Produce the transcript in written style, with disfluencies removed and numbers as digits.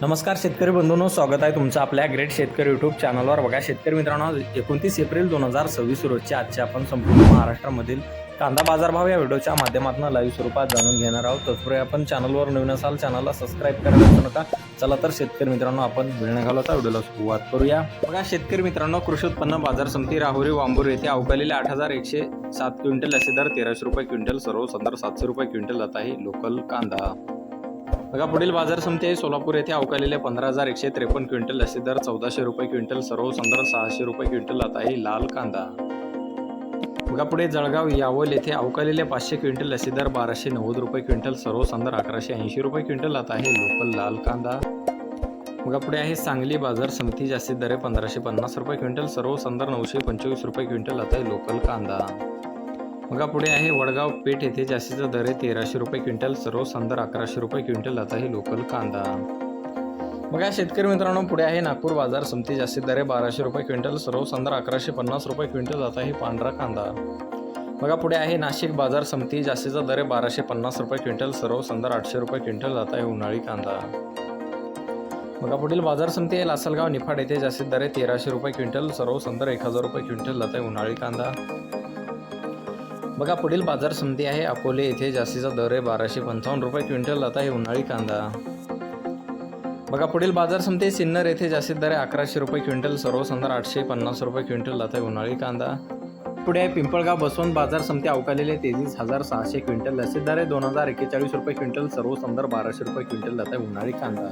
नमस्कार शेतकरी बंधूंनो, स्वागत आहे तुमचं आपल्या ग्रेट शेतकरी यूट्यूब चॅनलवर। बघा शेतकरी मित्रांनो, 29 एप्रिल 2026 रोजचे आजचे आपण संपूर्ण महाराष्ट्रामधील कांदा बाजारभाव या व्हिडिओच्या माध्यमातून लाईव्ह स्वरूपात जाणून घेणार आहोत। तत्पूर्वी आपण चॅनलवर नवीन असाल चॅनलला सबस्क्राईब करायला विसरू नका। चला तर शेतकरी मित्रांनो, आपण वेळ न घालवता व्हिडिओला सुरुवात करूया। बघा शेतकरी मित्रांनो, कृषी उत्पन्न बाजार समिती राहुरी वांबूर येथे अवकालेले 8107 क्विंटल असे दर 1300 रुपये क्विंटल, सर्व संदर 700 रुपये क्विंटल जात आहे लोकल कांदा। बघा पुढील बाजार समिती आहे सोलापूर येथे अवकालेले 15153 क्विंटल असे दर 1400 रुपये क्विंटल, सर्व संदर्भ 600 रुपये क्विंटल जात आहे लाल कांदा। बघा पुढे जळगाव यावल येथे अवकालेले 500 क्विंटल असे दर 1290 रुपये क्विंटल, सर्व संदर्भ 1180 रुपये क्विंटल जात आहे लोकल लाल कांदा। बघा पुढे आहे सांगली बाजार समिती जास्तीत दर 1550 रुपये क्विंटल, सर्व संदर्भ 925 रुपये क्विंटल जात आहे लोकल कांदा। बघा पुढे आहे वडगाव पेठ येथे जास्तीचा दर आहे 1300 रुपये क्विंटल, सर्व संदर 1100 रुपये क्विंटल जात आहे लोकल कांदा। बघा शेतकरी मित्रांनो, पुढे आहे नागपूर बाजार समिती जास्तीत दर आहे 1200 रुपये क्विंटल, सर्व संदर 1150 रुपये क्विंटल जात आहे पांढरा कांदा। बघा पुढे आहे नाशिक बाजार समिती जास्तीचा दर आहे 1250 रुपये क्विंटल, सर्व संदर 800 रुपये क्विंटल जात आहे उन्हाळी कांदा। बघा पुढील बाजार समिती आहे लासलगाव निफाड येथे जास्तीत दर आहे 1300 रुपये क्विंटल, सर्व संदर 1000 रुपये क्विंटल जात आहे उन्हाळी कांदा। बघा पुढील बाजार समिती आहे अकोले येथे जास्तीचा दर आहे 1255 रुपये क्विंटल जात आहे उन्हाळी कांदा। बघा पुढील बाजार समिती सिन्नर येथे जास्तीत दर आहे 1100 रुपये क्विंटल, सर्व संदर 850 रुपये क्विंटल जात आहे उन्हाळी कांदा। पुढे आहे पिंपळगाव बसवंत बाजार समिती अवकालेले 23,600 क्विंटल असे दर आहे 2041 रुपये क्विंटल, सर्व संदर 1200 रुपये क्विंटल जात आहे उन्हाळी कांदा।